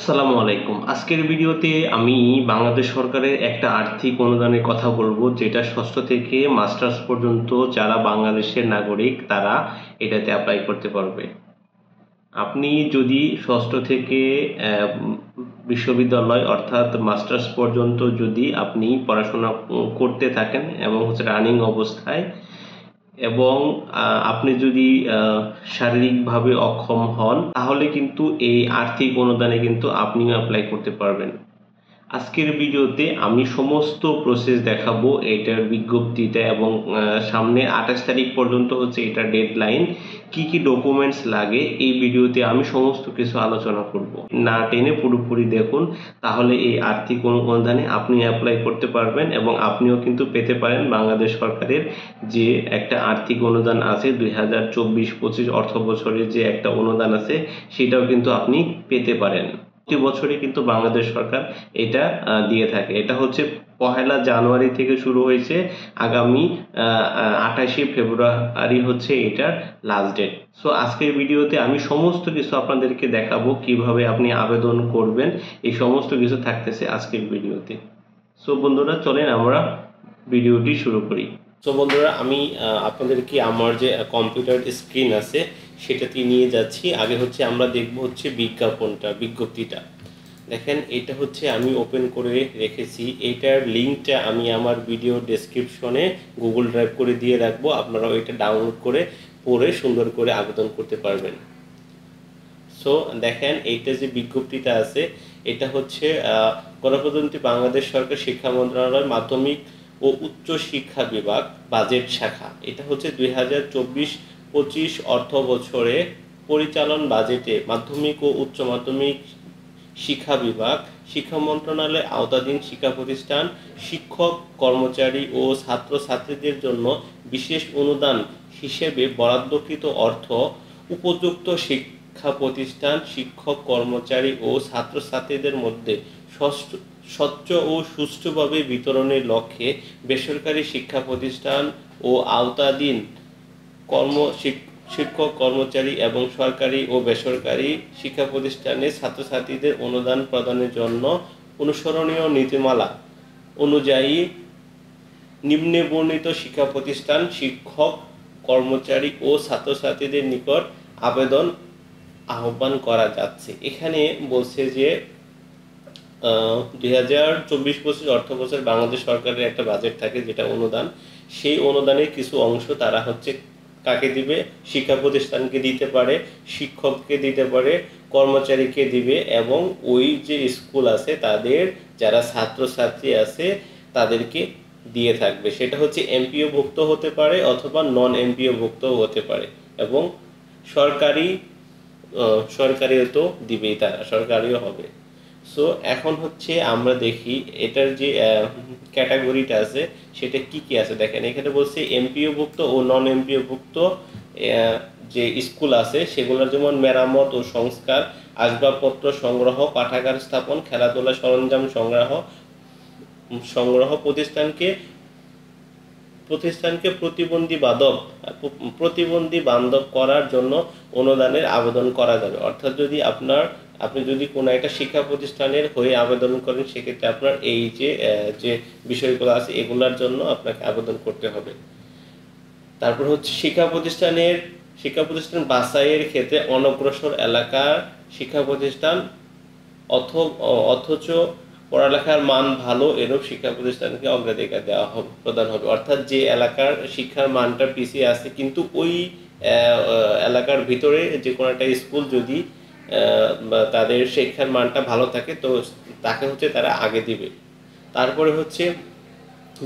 আসসালামু আলাইকুম। আজকের ভিডিওতে আমি বাংলাদেশ সরকারের একটা আর্থিক অনুদানের কথা বলবো, যেটা ষষ্ঠ থেকে মাস্টার্স পর্যন্ত যারা বাংলাদেশের নাগরিক তারা এটাতে অ্যাপ্লাই করতে পারবে। আপনি যদি ষষ্ঠ থেকে বিশ্ববিদ্যালয় অর্থাৎ মাস্টার্স পর্যন্ত যদি আপনি পড়াশোনা করতে থাকেন এবং রানিং অবস্থায়, এবং আপনি যদি শারীরিকভাবে অক্ষম হন, তাহলে কিন্তু এই আর্থিক অনুদানে কিন্তু আপনিও অ্যাপ্লাই করতে পারবেন। আজকের ভিডিওতে আমি সমস্ত প্রসেস দেখাবো, এটার বিজ্ঞপ্তিটা, এবং সামনে 28 তারিখ পর্যন্ত হচ্ছে এটা ডেডলাইন। কি কি ডকুমেন্টস লাগে এই ভিডিওতে আমি সমস্ত কিছু আলোচনা করব। না টেনে পুরোপুরি দেখুন, তাহলে এই আর্থিক অনুদানে আপনি অ্যাপ্লাই করতে পারবেন এবং আপনিও কিন্তু পেতে পারেন বাংলাদেশ সরকারের যে একটা আর্থিক অনুদান আছে 2024-25 অর্থ বছরের যে একটা অনুদান আছে, সেটাও কিন্তু আপনি পেতে পারেন। প্রতি বছরই কিন্তু বাংলাদেশ সরকার এটা দিয়ে থাকে। এটা হচ্ছে 1 জানুয়ারি থেকে শুরু হয়েছে, আগামী 28 ফেব্রুয়ারি হচ্ছে এটার লাস্ট ডেট। সো আজকের ভিডিওতে আমি সমস্ত কিছু আপনাদেরকে দেখাবো, কিভাবে আপনি আবেদন করবেন, এই সমস্ত কিছু থাকতেছে আজকের ভিডিওতে। সো বন্ধুরা, চলেন আমরা ভিডিওটি শুরু করি। সো বন্ধুরা, আমি আপনাদেরকে আমার যে কম্পিউটার স্ক্রিন আছে সেটাতে নিয়ে যাচ্ছি। আগে হচ্ছে আমরা দেখব হচ্ছে বিজ্ঞপ্তিটা। দেখেন, এটা হচ্ছে আমি ওপেন করে রেখেছি। এইটার লিঙ্কটা আমি আমার ভিডিও ডেসক্রিপশনে গুগল ড্রাইভ করে দিয়ে রাখবো, আপনারাও এটা ডাউনলোড করে পড়ে সুন্দর করে আবেদন করতে পারবেন। সো দেখেন, এইটা যে বিজ্ঞপ্তিটা আছে এটা হচ্ছে গণপ্রজাতন্ত্রী বাংলাদেশ সরকার শিক্ষা মন্ত্রণালয় মাধ্যমিক ও উচ্চ শিক্ষা বিভাগ বাজেট শাখা। এটা হচ্ছে 2024-25 অর্থ বছরে পরিচালন বাজেটে মাধ্যমিক ও উচ্চ মাধ্যমিক শিক্ষা বিভাগ, শিক্ষা মন্ত্রণালয়ের আওতাধীন শিক্ষা প্রতিষ্ঠান, শিক্ষক কর্মচারী ও ছাত্রছাত্রীদের জন্য বিশেষ অনুদান হিসেবে বরাদ্দকৃত অর্থ উপযুক্ত শিক্ষা প্রতিষ্ঠান, শিক্ষক কর্মচারী ও ছাত্রছাত্রীদের মধ্যে স্বচ্ছ ও সুষ্ঠুভাবে বিতরণের লক্ষ্যে বেসরকারি শিক্ষা প্রতিষ্ঠান ও আওতাধীন শিক্ষক কর্মচারী এবং সরকারি ও বেসরকারি শিক্ষা প্রতিষ্ঠানের ছাত্রছাত্রীদের অনুদান প্রদানের জন্য অনুসরণীয় নীতিমালা অনুযায়ী নিম্নে বর্ণিত শিক্ষা প্রতিষ্ঠান, শিক্ষক কর্মচারী ও ছাত্রছাত্রীদের নিকট আবেদন আহ্বান করা যাচ্ছে। এখানে বলছে যে 2024-25 অর্থ বছর বাংলাদেশ সরকারের একটা বাজেট থাকে যেটা অনুদান, সেই অনুদানের কিছু অংশ তারা হচ্ছে কাকে দিবে? শিক্ষা প্রতিষ্ঠানকে দিতে পারে, শিক্ষককে দিতে পারে, কর্মচারীকে দিবে, এবং ওই যে স্কুল আছে তাদের যারা ছাত্রছাত্রী আছে তাদেরকে দিয়ে থাকবে। সেটা হচ্ছে এমপিও ভুক্ত হতে পারে অথবা নন এমপিও ভুক্ত হতে পারে, এবং সরকারিও তো দিবেই, তারা সরকারিও হবে। সো এখন হচ্ছে আমরা দেখি এটার যে ক্যাটাগরিটা আছে সেটা কি কি আছে। দেখেন, এখানে বলছে এমপিও ভুক্ত ও নন এমপিও ভুক্ত যে স্কুল আছে সেগুলোর যেমন মেরামত ও সংস্কার, আসবাবপত্র সংগ্রহ, পাঠাগার স্থাপন, খেলাধুলা সরঞ্জাম সংগ্রহ প্রতিষ্ঠানকে প্রতিবন্ধী বান্ধব করার জন্য অনুদানের আবেদন করা যাবে। অর্থাৎ যদি আপনি যদি কোনো একটা শিক্ষা প্রতিষ্ঠানের হয়ে আবেদন করেন, সেক্ষেত্রে আপনার এই যে বিষয়গুলো আছে এগুলোর জন্য আপনাকে আবেদন করতে হবে। তারপর হচ্ছে শিক্ষা প্রতিষ্ঠান বাছাইয়ের ক্ষেত্রে অনগ্রসর এলাকার শিক্ষা প্রতিষ্ঠান অথচ পড়ালেখার মান ভালো এরূপ শিক্ষা প্রতিষ্ঠানকে অগ্রাধিকার প্রদান হবে। অর্থাৎ যে এলাকার শিক্ষার মানটা পিছিয়ে আছে কিন্তু ওই এলাকার ভিতরে যে কোনো একটা স্কুল যদি তাদের শিক্ষার মানটা ভালো থাকে তো তাকে হচ্ছে তারা আগে দিবে। তারপরে হচ্ছে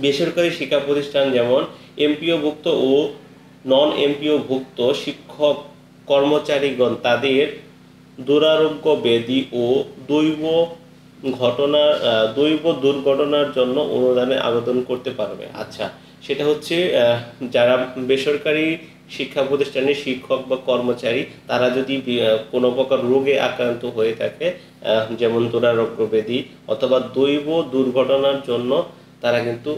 বেসরকারি শিক্ষা প্রতিষ্ঠান যেমন এমপিও ভুক্ত ও নন এমপিও ভুক্ত শিক্ষক কর্মচারীগণ তাদের দুরারোগ্য ব্যাধি ও দৈব দুর্ঘটনার জন্য অনুদানে আবেদন করতে পারবে। আচ্ছা, সেটা হচ্ছে যারা বেসরকারি শিক্ষা প্রতিষ্ঠানের শিক্ষক বা কর্মচারী তারা যদি কোনো প্রকার রোগে আক্রান্ত হয়ে থাকে, যেমন দুরারোগ্য ব্যাধি অথবা দৈব দুর্ঘটনার জন্য তারা কিন্তু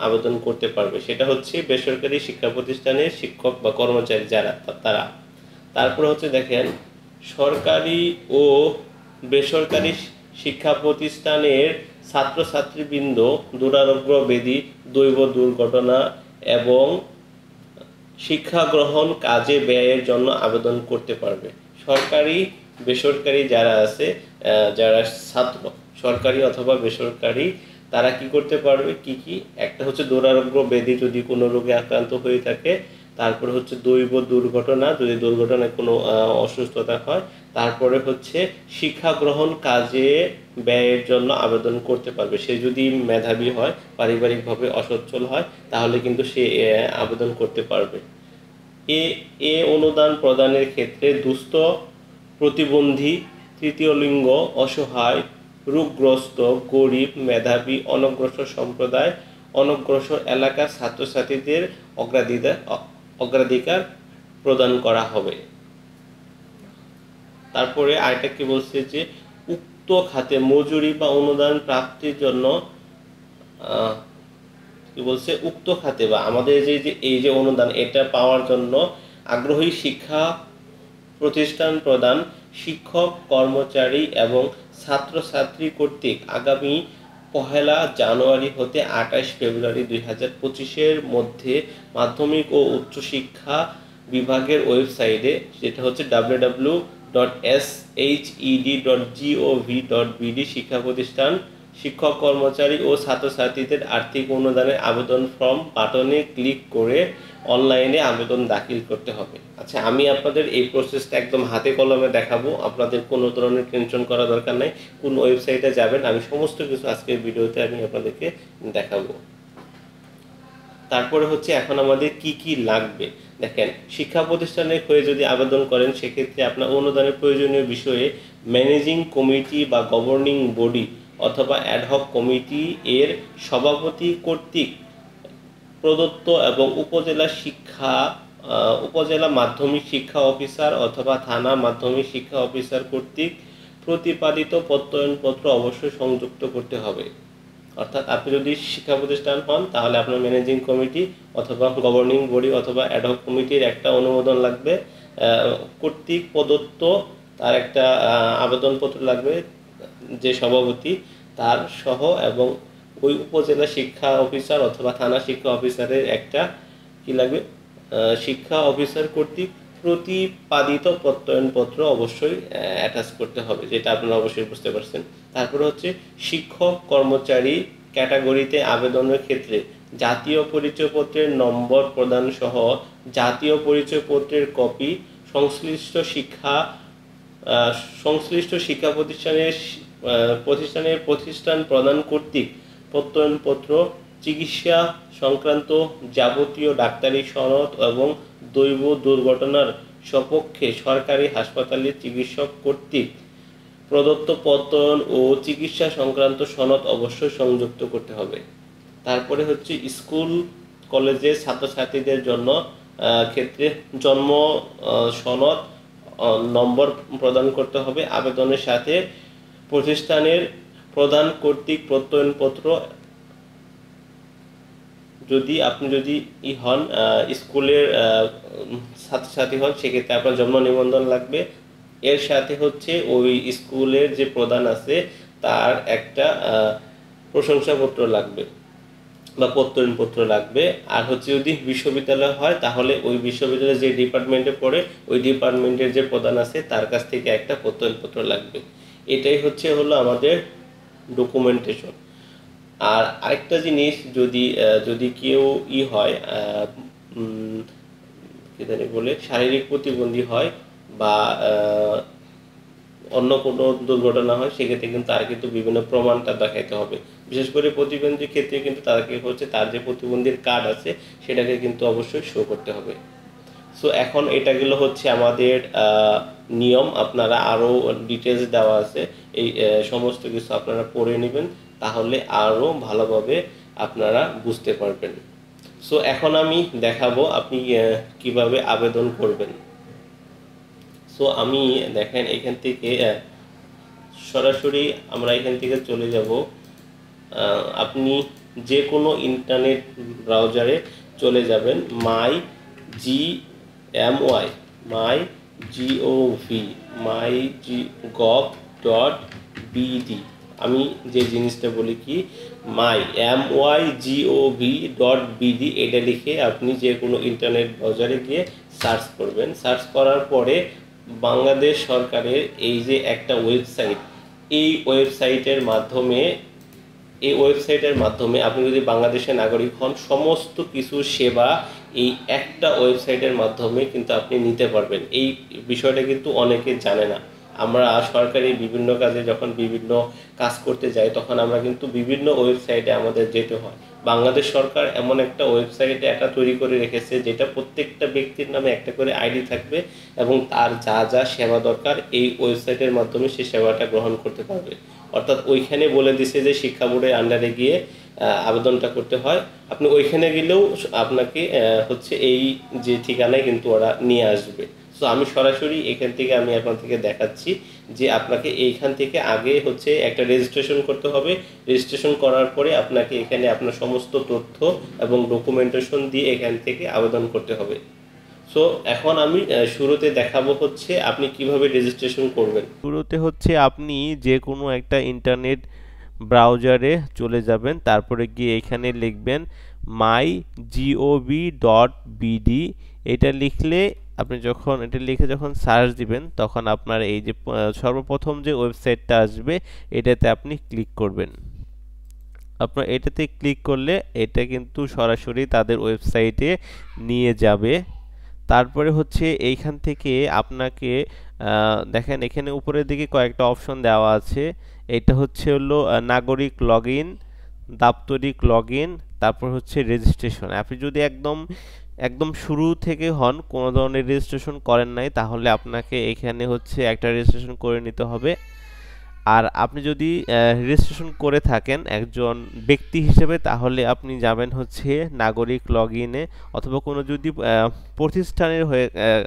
আবেদন করতে পারবে। সেটা হচ্ছে বেসরকারি শিক্ষা প্রতিষ্ঠানের শিক্ষক বা কর্মচারী যারা তারা। তারপরে হচ্ছে দেখেন, সরকারি ও বেসরকারি শিক্ষা প্রতিষ্ঠানের ছাত্রছাত্রীবৃন্দ দুরারোগ্য ব্যাধি, দৈব দুর্ঘটনা এবং শিক্ষা গ্রহণ কাজে ব্যয়ের জন্য আবেদন করতে পারবে। সরকারি বেসরকারি যারা আছে, যারা ছাত্র সরকারি অথবা বেসরকারি, তারা কি করতে পারবে, কি কি, একটা হচ্ছে দুরারোগ্য ব্যাধি যদি কোনো রোগে আক্রান্ত হয়ে থাকে, তারপরে হচ্ছে দৈব দুর্ঘটনা যদি দুর্ঘটনায় কোনো অসুস্থতা হয়, তারপরে হচ্ছে শিক্ষা গ্রহণ কাজে ব্যয়ের জন্য আবেদন করতে পারবে। সে যদি মেধাবী হয়, পারিবারিকভাবে অসচ্ছল হয়, তাহলে কিন্তু সে আবেদন করতে পারবে। এ অনুদান প্রদানের ক্ষেত্রে দুস্থ, প্রতিবন্ধী, তৃতীয় লিঙ্গ, অসহায়, রোগগ্রস্ত, গরিব, মেধাবী, অনগ্রসর সম্প্রদায়, অনগ্রসর এলাকার ছাত্রছাত্রীদের অগ্রাধিকার প্রদান করা হবে। তারপরে আরেকটা কি বলছে যে উক্ত খাতে মজুরি বা অনুদান প্রাপ্তির জন্য কি বলছে, উক্ত খাতে বা আমাদের এই যে অনুদান, এটা পাওয়ার জন্য আগ্রহী শিক্ষা প্রতিষ্ঠান প্রদান শিক্ষক, কর্মচারী এবং ছাত্রছাত্রী কর্তৃক আগামী 1 জানুয়ারি হতে 28 ফেব্রুয়ারি 2025-এর মধ্যে মাধ্যমিক ও উচ্চশিক্ষা বিভাগের ওয়েবসাইটে, যেটা হচ্ছে www.shed.gov.bd, শিক্ষা প্রতিষ্ঠান, শিক্ষক, কর্মচারী ও ছাত্রছাত্রীদের আর্থিক অনুদানের আবেদন ফর্ম বাটনে ক্লিক করে অনলাইনে আবেদন দাখিল করতে হবে। আচ্ছা, আমি আপনাদের এই প্রসেসটা একদম হাতে কলমে দেখাবো, আপনাদের কোনো ধরনের টেনশন করা দরকার নাই। কোন ওয়েবসাইটে যাবেন, আমি সমস্ত কিছু আজকের ভিডিওতে আমি আপনাদেরকে দেখাবো। তারপরে হচ্ছে এখন আমাদের কি কি লাগবে দেখেন। শিক্ষা প্রতিষ্ঠানের হয়ে যদি আবেদন করেন, সেক্ষেত্রে আপনার অনুদানের প্রয়োজনীয় বিষয়ে ম্যানেজিং কমিটি বা গভর্নিং বডি অথবা অ্যাডহক কমিটি এর সভাপতি কর্তৃক প্রদত্ত এবং উপজেলা মাধ্যমিক শিক্ষা অফিসার অথবা থানা মাধ্যমিক শিক্ষা অফিসার কর্তৃক প্রতিপাদিত প্রত্যয়নপত্র অবশ্যই সংযুক্ত করতে হবে। অর্থাৎ আপনি যদি শিক্ষা প্রতিষ্ঠান হন, তাহলে আপনার ম্যানেজিং কমিটি অথবা গভর্নিং বডি অথবা অ্যাডহক কমিটির একটা অনুমোদন লাগবে, কর্তৃক প্রদত্ত তার একটা আবেদনপত্র লাগবে, যে সভাপতি তার সহ, এবং ওই উপজেলা শিক্ষা অফিসার অথবা থানা শিক্ষা অফিসারের একটা কি লাগবে, শিক্ষা অফিসার কর্তৃক প্রতিপাদিত প্রত্যয়নপত্র অবশ্যই অ্যাটাচ করতে হবে, যেটা আপনারা অবশ্যই বুঝতে পারছেন। তারপরে হচ্ছে শিক্ষক কর্মচারী ক্যাটাগরিতে আবেদনের ক্ষেত্রে জাতীয় পরিচয়পত্রের নম্বর প্রদান সহ জাতীয় পরিচয়পত্রের কপি, সংশ্লিষ্ট শিক্ষা প্রতিষ্ঠান প্রদান কর্তৃক প্রত্যয়নপত্র, চিকিৎসা সংক্রান্ত যাবতীয় ডাক্তারি সনদ এবং দৈব দুর্ঘটনার সপক্ষে সরকারি হাসপাতালের চিকিৎসক কর্তৃক প্রদত্ত প্রত্যয়ন ও চিকিৎসা সংক্রান্ত সনদ অবশ্যই সংযুক্ত করতে হবে। তারপরে হচ্ছে স্কুল কলেজের ছাত্রছাত্রীদের জন্য ক্ষেত্রে জন্ম সনদ নম্বর প্রদান করতে হবে। আবেদনের সাথে প্রতিষ্ঠানের প্রধান কর্তৃক প্রত্যয়নপত্র, আপনি যদি হন স্কুলের ছাত্রছাত্রী হন, সেক্ষেত্রে আপনার জন্ম নিবন্ধন লাগবে। এর সাথে হচ্ছে ওই স্কুলের যে প্রধান আছে তার একটা প্রশংসাপত্র লাগবে বা প্রত্যয়নপত্র লাগবে। আর হচ্ছে যদি বিশ্ববিদ্যালয় হয়, তাহলে ওই বিশ্ববিদ্যালয়ে যে ডিপার্টমেন্টে পড়ে ওই ডিপার্টমেন্টের যে প্রধান আছে তার কাছ থেকে একটা প্রত্যয়নপত্র লাগবে। এটাই হলো আমাদের ডকুমেন্টেশন। আর আরেকটা জিনিস, যদি কেউ হয় কি জানি বলে শারীরিক প্রতিবন্ধী হয় বা অন্য কোনো দুর্ঘটনা হয়, সেক্ষেত্রে কিন্তু তার কিন্তু বিভিন্ন প্রমাণটা দেখাইতে হবে। বিশেষ করে প্রতিবন্ধীর ক্ষেত্রে কিন্তু তাকে হচ্ছে তার যে প্রতিবন্ধীর কার্ড আছে সেটাকে কিন্তু অবশ্যই শো করতে হবে। সো এখন এটা গেল হচ্ছে আমাদের নিয়ম। আপনারা আরও ডিটেলস দেওয়া আছে, এই সমস্ত কিছু আপনারা পড়ে নেবেন, তাহলে আরও ভালোভাবে আপনারা বুঝতে পারবেন। সো এখন আমি দেখাবো আপনি কিভাবে আবেদন করবেন। সো আমি দেখেন এখান থেকে সরাসরি আমরা এখান থেকে চলে যাব। আপনি যে কোনো ইন্টারনেট ব্রাউজারে চলে যাবেন, mygov ডট বিডি। আমি যে জিনিসটা বলি কি, mygov.bd, এটা লিখে আপনি যে কোনো ইন্টারনেট ব্রাউজারে গিয়ে সার্চ করবেন। সার্চ করার পরে বাংলাদেশ সরকারের এই যে একটা ওয়েবসাইট, এই ওয়েবসাইটের মাধ্যমে আপনি যদি বাংলাদেশের নাগরিক হন, সমস্ত কিছু সেবা এই একটা ওয়েবসাইটের মাধ্যমে কিন্তু আপনি নিতে পারবেন। এই বিষয়টা কিন্তু অনেকে জানে না। আমরা সরকারি বিভিন্ন কাজে যখন বিভিন্ন কাজ করতে যাই, তখন আমরা কিন্তু বিভিন্ন ওয়েবসাইটে আমাদের যেতে হয়। বাংলাদেশ সরকার এমন একটা ওয়েবসাইটে একটা তৈরি করে রেখেছে, যেটা প্রত্যেকটা ব্যক্তির নামে একটা করে আইডি থাকবে এবং তার যা যা সেবা দরকার এই ওয়েবসাইটের মাধ্যমে সে সেবাটা গ্রহণ করতে পারবে। অর্থাৎ ওইখানে বলে দিছে যে শিক্ষা বোর্ডের আন্ডারে গিয়ে আবেদনটা করতে হয়। আপনি ওইখানে গেলেও আপনাকে হচ্ছে এই যে ঠিকানায় কিন্তু ওরা নিয়ে আসবে। সো আমি সরাসরি এখান থেকে আমি আপনার থেকে দেখাচ্ছি যে আপনাকে এইখান থেকে আগে হচ্ছে একটা রেজিস্ট্রেশন করতে হবে। রেজিস্ট্রেশন করার পরে আপনাকে এখানে আপনার সমস্ত তথ্য এবং ডকুমেন্টেশন দিয়ে এখান থেকে আবেদন করতে হবে। সো এখন আমি শুরুতে দেখাবো হচ্ছে আপনি কিভাবে রেজিস্ট্রেশন করবেন। শুরুতে হচ্ছে আপনি যে কোনো একটা ইন্টারনেট ব্রাউজারে চলে যাবেন, তারপরে গিয়ে এখানে লিখবেন mygov.bd। এটা লিখলে আপনি যখন এটা লিখে যখন সার্চ দিবেন, তখন আপনার এই যে সর্বপ্রথম যে ওয়েবসাইটটা আসবে এটাতে আপনি ক্লিক করবেন। আপনার এটাতে ক্লিক করলে এটা কিন্তু সরাসরি তাদের ওয়েবসাইটে নিয়ে যাবে। তারপরে হচ্ছে এইখান থেকে আপনাকে দেখেন এখানে উপরের দিকে কয়েকটা অপশন দেওয়া আছে। এটা হচ্ছে হলো নাগরিক লগ ইন, দাপ্তরিক লগ ইন, তারপর হচ্ছে রেজিস্ট্রেশন। আপনি যদি একদম একদম শুরু থেকে হন, কোনো ধরনের রেজিস্ট্রেশন করেন নাই, তাহলে আপনাকে এখানে হচ্ছে একটা রেজিস্ট্রেশন করে নিতে হবে। আর আপনি যদি রেজিস্ট্রেশন করে থাকেন একজন ব্যক্তি হিসেবে, তাহলে আপনি যাবেন হচ্ছে নাগরিক লগ ইনে, অথবা কোনো যদি প্রতিষ্ঠানের হয়ে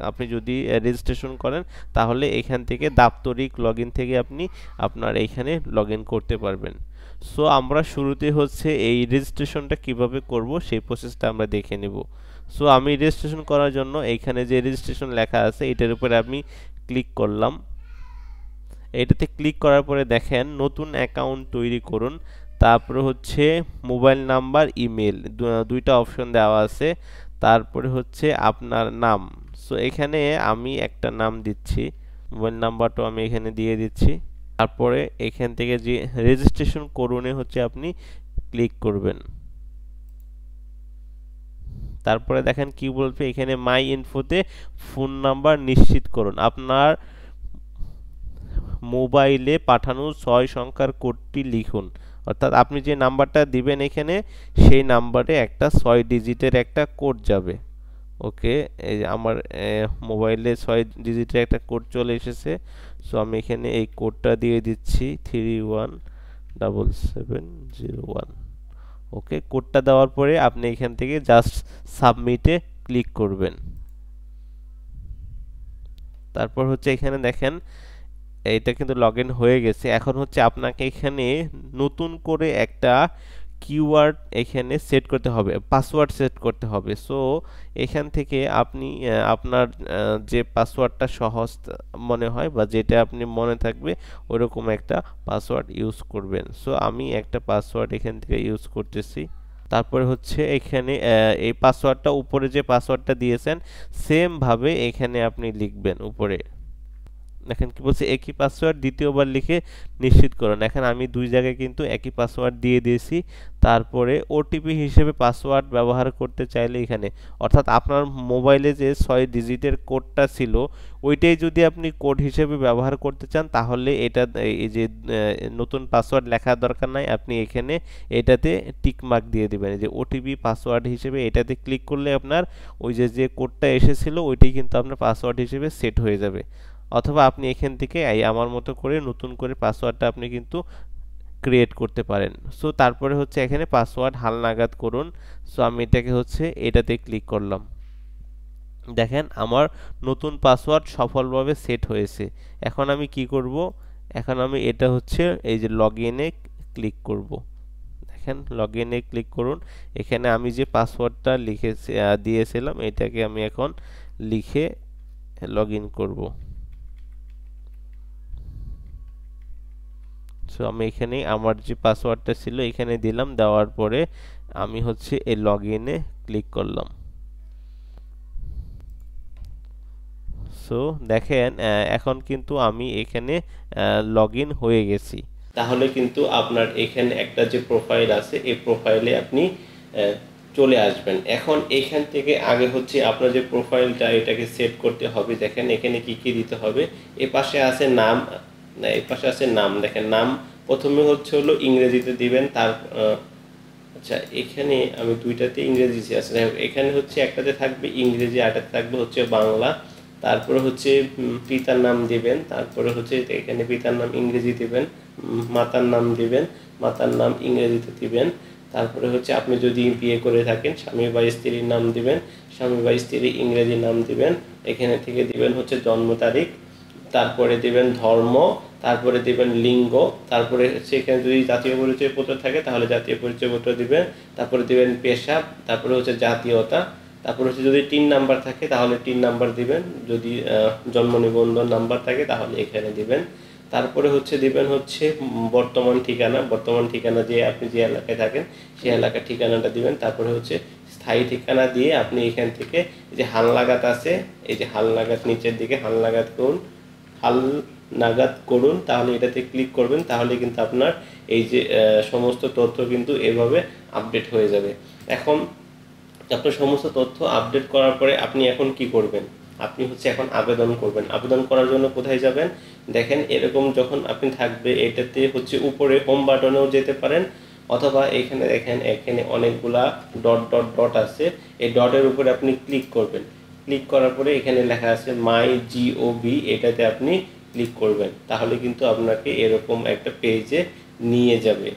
আপনি যদি রেজিস্ট্রেশন করেন, তাহলে এখান থেকে দাপ্তরিক লগ ইন থেকে আপনি আপনার এইখানে লগ ইন করতে পারবেন। সো আমরা শুরুতে হচ্ছে এই রেজিস্ট্রেশনটা কিভাবে করব সেই প্রসেসটা আমরা দেখে নেব। সো আমি রেজিস্ট্রেশন করার জন্য এইখানে যে রেজিস্ট্রেশন লেখা আছে এটার উপরে আমি ক্লিক করলাম। এটাতে ক্লিক করার পরে দেখেন নতুন অ্যাকাউন্ট তৈরি করুন, তারপরে হচ্ছে মোবাইল নাম্বার, ইমেল, দুইটা অপশন দেওয়া আছে। তারপরে হচ্ছে আপনার নাম। সো এখানে আমি একটা নাম দিচ্ছি, মোবাইল নাম্বারটাও আমি এখানে দিয়ে দিচ্ছি। তারপরে এখান থেকে যে রেজিস্ট্রেশন করুনে হচ্ছে আপনি ক্লিক করবেন। তারপরে দেখেন কি বলবে এখানে, মাই ইনফোতে ফোন নাম্বার নিশ্চিত করুন, আপনার মোবাইলে পাঠানো 6 সংখ্যার কোডটি লিখুন। অর্থাৎ আপনি যে নাম্বারটা দিবেন এখানে, সেই নাম্বারে একটা 6 ডিজিটের একটা কোড যাবে। ওকে, এই যে আমার মোবাইলে 6 ডিজিটের একটা কোড চলে এসেছে। সো আমি এখানে এই কোডটা দিয়ে দিচ্ছি 317701। ওকে, কোডটা দেওয়ার পরে আপনি এখান থেকে জাস্ট সাবমিটে ক্লিক করবেন। তারপর হচ্ছে এখানে দেখেন এটা কিন্তু লগ ইন হয়ে গেছে। এখন হচ্ছে আপনাকে এখানে নতুন করে একটা কিওয়ার্ড এখানে সেট করতে হবে, পাসওয়ার্ড সেট করতে হবে। সো এখান থেকে আপনি আপনার যে পাসওয়ার্ডটা সহজ মনে হয় বা যেটা আপনি মনে থাকবে ওরকম একটা পাসওয়ার্ড ইউজ করবেন। সো আমি একটা পাসওয়ার্ড এখান থেকে ইউজ করতেছি। তারপরে হচ্ছে এখানে এই পাসওয়ার্ডটা উপরে যে পাসওয়ার্ডটা দিয়েছেন সেম ভাবে এখানে আপনি লিখবেন উপরে। দেখেন কি বলছে, একই পাসওয়ার্ড দ্বিতীয়বার লিখে নিশ্চিত করুন। এখন আমি দুই জায়গায় কিন্তু একই পাসওয়ার্ড দিয়ে দিয়েছি। তারপরে ওটিপি হিসেবে পাসওয়ার্ড ব্যবহার করতে চাইলে এখানে, অর্থাৎ আপনার মোবাইলে যে 6 ডিজিটের কোডটা ছিল ওইটাই যদি আপনি কোড হিসেবে ব্যবহার করতে চান, তাহলে এটা এই যে নতুন পাসওয়ার্ড লেখার দরকার নাই, আপনি এখানে এটাতে টিক মার্ক দিয়ে দিবেন। যে ওটিপি পাসওয়ার্ড হিসেবে এটাতে ক্লিক করলে আপনার ওই যে কোডটা এসেছিল ওইটাই কিন্তু আপনার পাসওয়ার্ড হিসেবে সেট হয়ে যাবে। অথবা আপনি এখান থেকে আমার মতো করে নতুন করে পাসওয়ার্ডটা আপনি কিন্তু ক্রিয়েট করতে পারেন। সো তারপরে হচ্ছে এখানে পাসওয়ার্ড হালনাগাদ করুন। সো আমি এটাকে হচ্ছে এটাতে ক্লিক করলাম। দেখেন আমার নতুন পাসওয়ার্ড সফলভাবে সেট হয়েছে। এখন আমি কি করব, এখন আমি এটা হচ্ছে এই যে লগ ইনে ক্লিক করব। দেখেন লগ ইনে ক্লিক করুন। এখানে আমি যে পাসওয়ার্ডটা লিখেছি দিয়েছিলাম এটাকে আমি এখন লিখে লগ ইন করব। সো আমি এখানে আমার যে পাসওয়ার্ডটা ছিল এখানে দিলাম, দেওয়ার পরে আমি হচ্ছে এই লগ ইনে ক্লিক করলাম। সো দেখেন এখন কিন্তু আমি এখানে লগ ইন হয়ে গেছি। তাহলে কিন্তু আপনার এখানে একটা যে প্রোফাইল আছে এই প্রোফাইলে আপনি চলে আসবেন। এখন এখান থেকে আগে হচ্ছে আপনার যে প্রোফাইলটা এটাকে সেট করতে হবে। দেখেন এখানে কি কি দিতে হবে। এ পাশে আছে নাম, এই পাশে আছে নাম। দেখেন নাম প্রথমে হলো ইংরেজিতে দিবেন। তার আচ্ছা এখানে আমি দুইটাতে ইংরেজি আছে, এখানে হচ্ছে একটাতে থাকবে ইংরেজি, আরেকটাতে থাকবে হচ্ছে বাংলা। তারপরে হচ্ছে পিতার নাম দিবেন, তারপরে হচ্ছে এখানে পিতার নাম ইংরেজি দিবেন, মাতার নাম দিবেন, মাতার নাম ইংরেজিতে দিবেন। তারপরে হচ্ছে আপনি যদি বিয়ে করে থাকেন স্বামী বা স্ত্রীর নাম দিবেন, স্বামী বা স্ত্রীর ইংরেজি নাম দিবেন। এখানে থেকে দিবেন হচ্ছে জন্ম তারিখ, তারপরে দিবেন ধর্ম, তারপরে দিবেন লিঙ্গ, তারপরে সেখানে যদি জাতীয় পরিচয়পত্র থাকে তাহলে জাতীয় পরিচয়পত্র দিবেন, তারপরে দিবেন পেশা, তারপরে হচ্ছে জাতীয়তা, তারপরে হচ্ছে যদি 3 নাম্বার থাকে তাহলে 3 নাম্বার দিবেন, যদি জন্ম নিবন্ধন নাম্বার থাকে তাহলে এখানে দিবেন। তারপরে হচ্ছে দিবেন হচ্ছে বর্তমান ঠিকানা, বর্তমান ঠিকানা যে আপনি যে এলাকায় থাকেন সেই এলাকার ঠিকানাটা দিবেন। তারপরে হচ্ছে স্থায়ী ঠিকানা দিয়ে আপনি এখান থেকে যে হালনাগাদ আছে, এই যে হালনাগাদ নিচের দিকে হালনাগাদ করুন, হালনাগাদ করুন, তাহলে এটাতে ক্লিক করবেন। তাহলে কিন্তু আপনার এই যে সমস্ত তথ্য কিন্তু এভাবে আপডেট হয়ে যাবে। এখন আপনার সমস্ত তথ্য আপডেট করার পরে আপনি এখন কি করবেন, আপনি হচ্ছে এখন আবেদন করবেন। আবেদন করার জন্য কোথায় যাবেন, দেখেন এরকম যখন আপনি থাকবে এটাতে হচ্ছে উপরে হোম বাটনেও যেতে পারেন, অথবা এখানে দেখেন এখানে অনেকগুলা ডট ডট ডট আছে, এই ডটের উপরে আপনি ক্লিক করবেন। ক্লিক করার পরে এখানে লেখা আছে মাই জিওভি, এটাতে আপনি ক্লিক করবেন। তাহলে কিন্তু আপনাকে এরকম একটা পেজে নিয়ে যাবে।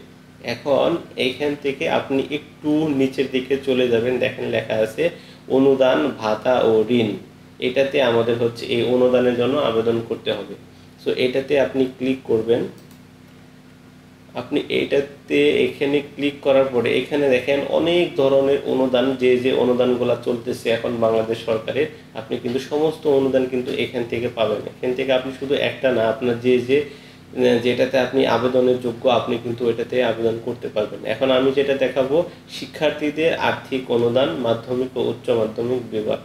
এখন এইখান থেকে আপনি একটু নিচের দিকে চলে যাবেন, দেখেন লেখা আছে অনুদান ভাতা ও ঋণ। এটাতে আমাদের হচ্ছে এই অনুদানের জন্য আবেদন করতে হবে। সো এটাতে আপনি ক্লিক করবেন। আপনি এটাতে এখানে ক্লিক করার পরে এখানে দেখেন অনেক ধরনের অনুদান, যে যে অনুদানগুলো চলতেছে এখন বাংলাদেশ সরকারের, আপনি কিন্তু সমস্ত অনুদান কিন্তু এখান থেকে পাবেন। এখান থেকে আপনি শুধু একটা না, আপনার যে যে যেটাতে আপনি আবেদনের যোগ্য আপনি কিন্তু এটাতে আবেদন করতে পারবেন। এখন আমি যেটা দেখাবো শিক্ষার্থীদের আর্থিক অনুদান মাধ্যমিক ও উচ্চ মাধ্যমিক বিভাগ,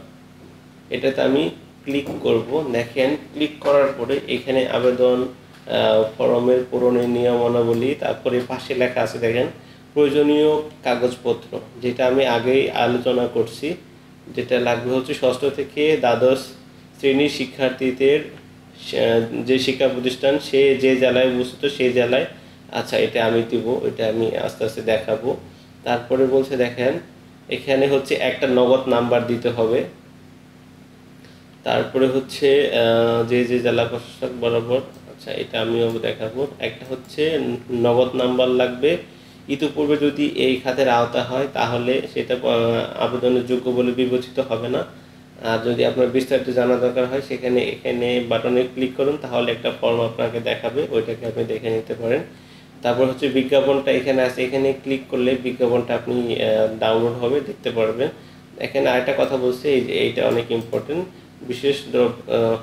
এটাতে আমি ক্লিক করব। দেখেন ক্লিক করার পরে এখানে আবেদন ফরমের পূরণের নিয়মাবলী, তারপরে পাশে লেখা আছে দেখেন প্রয়োজনীয় কাগজপত্র, যেটা আমি আগেই আলোচনা করছি। যেটা লাগবে হচ্ছে ষষ্ঠ থেকে দ্বাদশ শ্রেণীর শিক্ষার্থীদের যে শিক্ষা প্রতিষ্ঠান সে যে জেলায় অবস্থিত সেই জেলায়। আচ্ছা এটা আমি দিব, এটা আমি আস্তে আস্তে দেখাবো। তারপরে বলছে দেখেন এখানে হচ্ছে একটা নগদ নাম্বার দিতে হবে। তারপরে হচ্ছে যে যে জেলা প্রশাসক বরাবর, আচ্ছা এটা আমিও দেখাবো। একটা হচ্ছে নগদ নাম্বার লাগবে। ইতিপূর্বে যদি এই খাতের আওতা হয় তাহলে সেটা আবেদনের যোগ্য বলে বিবেচিত হবে না। আর যদি আপনার বিস্তারিত জানা দরকার হয় সেখানে এখানে বাটনে ক্লিক করুন, তাহলে একটা ফর্ম আপনাকে দেখাবে, ওইটাকে আপনি দেখে নিতে পারেন। তারপর হচ্ছে বিজ্ঞাপনটা এখানে আছে, এখানে ক্লিক করলে বিজ্ঞাপনটা আপনি ডাউনলোড হবে, দেখতে পারবেন। এখানে আরেকটা কথা বলছে, এই যে এইটা অনেক ইম্পর্টেন্ট, বিশেষ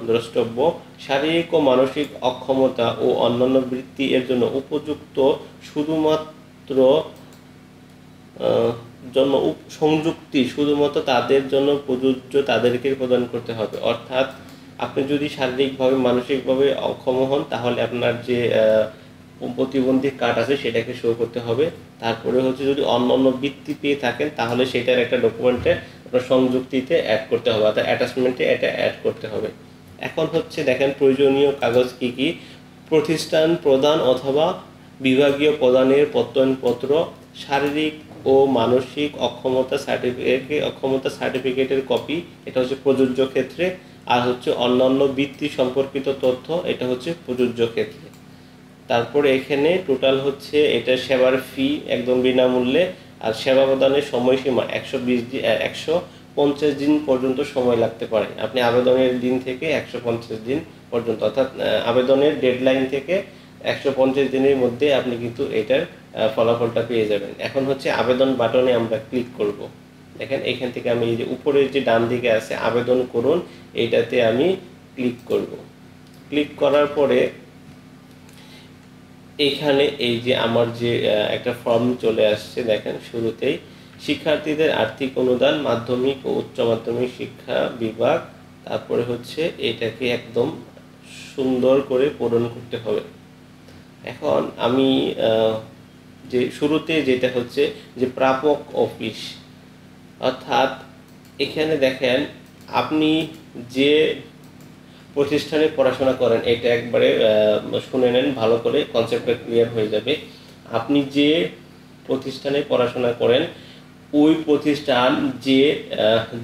দ্রষ্টব্য শারীরিক ও মানসিক অক্ষমতা ও অন্যান্য বৃত্তি এর জন্য উপযুক্ত শুধুমাত্র জন্য সংযুক্তি শুধুমাত্র তাদের জন্য প্রযোজ্য, তাদেরকে প্রদান করতে হবে। অর্থাৎ আপনি যদি শারীরিকভাবে মানসিকভাবে অক্ষম হন তাহলে আপনার যে প্রতিবন্ধী কার্ড আছে সেটাকে শো করতে হবে। তারপরে হচ্ছে যদি অন্যান্য বৃত্তি পেয়ে থাকেন তাহলে সেটার একটা ডকুমেন্টে আপনার সংযুক্তিতে অ্যাড করতে হবে, অর্থাৎ অ্যাটাচমেন্টে এটা অ্যাড করতে হবে। এখন হচ্ছে দেখেন প্রয়োজনীয় কাগজ কি কি, প্রতিষ্ঠান প্রদান অথবা বিভাগীয় প্রদানের প্রত্যয়নপত্র, শারীরিক ও মানসিক অক্ষমতা সার্টিফিকেটের কপি, এটা হচ্ছে প্রযোজ্য ক্ষেত্রে। আর হচ্ছে অন্যান্য বৃত্তি সম্পর্কিত তথ্য, এটা হচ্ছে প্রযোজ্য ক্ষেত্রে। তারপরে এখানে টোটাল হচ্ছে এটা সেবার ফি একদম বিনামূল্যে, আর সেবা প্রদানের সময়সীমা 150 দিন পর্যন্ত সময় লাগতে পারে। আপনি আবেদনের দিন থেকে 150 দিন পর্যন্ত, অর্থাৎ আবেদনের ডেডলাইন থেকে 150 দিনের মধ্যে আপনি কিন্তু এটার ফলাফলটা পেয়ে যাবেন। এখন হচ্ছে আবেদন বাটনে আমরা ক্লিক করব। দেখেন এখান থেকে আমি এই যে উপরের যে ডান দিকে আছে আবেদন করুন, এইটাতে আমি ক্লিক করব। ক্লিক করার পরে এখানে এই যে আমার যে একটা ফর্ম চলে আসছে, দেখেন শুরুতেই শিক্ষার্থীদের আর্থিক অনুদান মাধ্যমিক ও উচ্চ মাধ্যমিক শিক্ষা বিভাগ, তারপরে হচ্ছে এটাকে একদম সুন্দর করে পূরণ করতে হবে। এখন আমি যে শুরুতে যেটা হচ্ছে যে প্রাপক অফিস, অর্থাৎ এখানে দেখেন আপনি যে প্রতিষ্ঠানে পড়াশোনা করেন এটা একবারে শুনে নেন ভালো করে, কনসেপ্টটা ক্লিয়ার হয়ে যাবে। আপনি যে প্রতিষ্ঠানে পড়াশোনা করেন ওই প্রতিষ্ঠান যে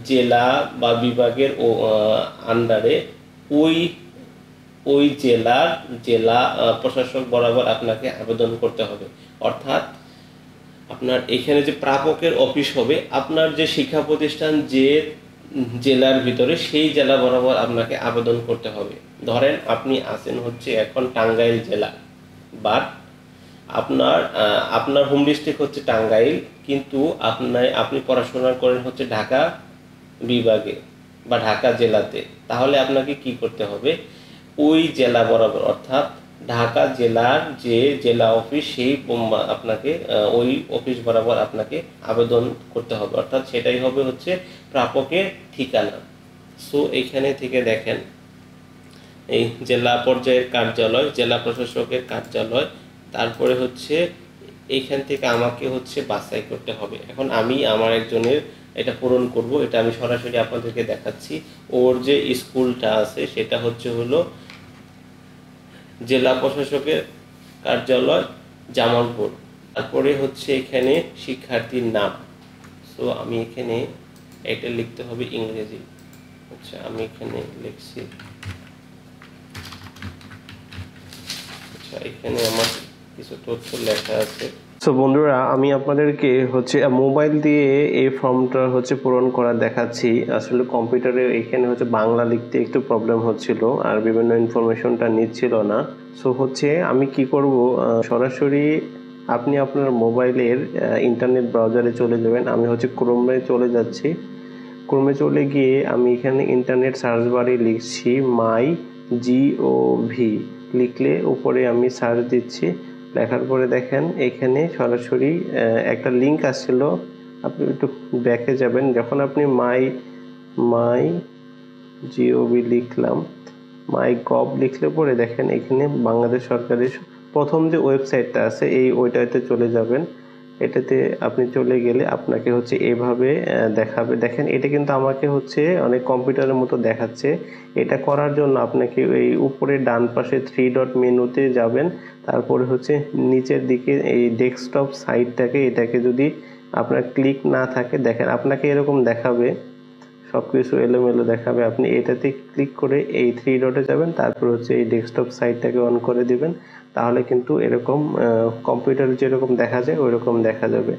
জেলা বা বিভাগের আন্ডারে ওই ওই জেলা প্রশাসক বরাবর আপনাকে আবেদন করতে হবে। অর্থাৎ আপনার এখানে যে প্রাপকের অফিস হবে, আপনার যে শিক্ষা প্রতিষ্ঠান যে জেলার ভিতরে সেই জেলা বরাবর আপনাকে আবেদন করতে হবে। ধরেন আপনি আছেন হচ্ছে এখন টাঙ্গাইল জেলা, বাট আপনার হোম ডিস্ট্রিক্ট হচ্ছে টাঙ্গাইল, কিন্তু আপনি পড়াশোনা করেন হচ্ছে ঢাকা বিভাগে বা ঢাকা জেলাতে। তাহলে আপনাকে কি করতে হবে, ওই জেলা বরাবর অর্থাৎ ঢাকা জেলার যে জেলা অফিস সেই আপনাকে ওই অফিস বরাবর আপনাকে আবেদন করতে হবে, অর্থাৎ সেটাই হবে হচ্ছে প্রাপকের ঠিকানা। সো এইখানে থেকে দেখেন এই জেলা পর্যায়ের কার্যালয়, জেলা প্রশাসকের কার্যালয়, তারপরে হচ্ছে এইখান থেকে আমাকে হচ্ছে বাছাই করতে হবে। এখন আমি আমার একজনের এটা পূরণ করব, এটা আমি সরাসরি আপনাদেরকে দেখাচ্ছি। ওর যে স্কুলটা আছে সেটা হচ্ছে হলো জেলা প্রশাসকের কার্যালয় জামালপুর, তারপরে হচ্ছে এখানে শিক্ষার্থীর নাম। সো আমি এখানে এটা লিখতে হবে ইংরেজি। আচ্ছা আমি এখানে লিখছি, আচ্ছা এখানে আমার কিছু তথ্য লেখা আছে। সো বন্ধুরা, আমি আপনাদেরকে হচ্ছে মোবাইল দিয়ে এই ফর্মটা হচ্ছে পূরণ করা দেখাচ্ছি। আসলে কম্পিউটারে এখানে হচ্ছে বাংলা লিখতে একটু প্রবলেম হচ্ছিল আর বিভিন্ন ইনফরমেশনটা নিচ্ছিল না। সো হচ্ছে আমি কি করব, সরাসরি আপনি আপনার মোবাইলের ইন্টারনেট ব্রাউজারে চলে যাবেন। আমি হচ্ছে ক্রোমে চলে যাচ্ছি। ক্রোমে চলে গিয়ে আমি এখানে ইন্টারনেট সার্চ বারে লিখছি MyGov, লিখলে উপরে আমি সার্চ দিচ্ছি। লেখার পরে দেখেন এখানে সরাসরি একটা লিঙ্ক আসছিল, আপনি একটু ব্যাকে যাবেন। যখন আপনি MyGov লিখলাম, MyGov লিখলে পরে দেখেন এখানে বাংলাদেশ সরকারের প্রথম যে ওয়েবসাইটটা আছে এই ওইটাতে চলে যাবেন। এটাতে আপনি চলে গেলে আপনাকে হচ্ছে এভাবে দেখাবে। দেখেন এটা কিন্তু আমাকে হচ্ছে অনেক কম্পিউটারের মতো দেখাচ্ছে। এটা করার জন্য আপনাকে এই উপরে ডান পাশে 3 ডট মেনুতে যাবেন, তারপরে হচ্ছে নিচের দিকে এই ডেস্কটপ সাইটটাকে এটাকে যদি আপনার ক্লিক না থাকে, দেখেন আপনাকে এরকম দেখাবে, সব কিছু এলোমেলো দেখাবে। আপনি এটাতে ক্লিক করে এই 3 ডটে যাবেন, তারপর হচ্ছে এই ডেস্কটপ সাইটটাকে অন করে দিবেন, তাহলে কিন্তু এরকম কম্পিউটারে যেরকম দেখা যায় ওইরকম দেখা যাবে।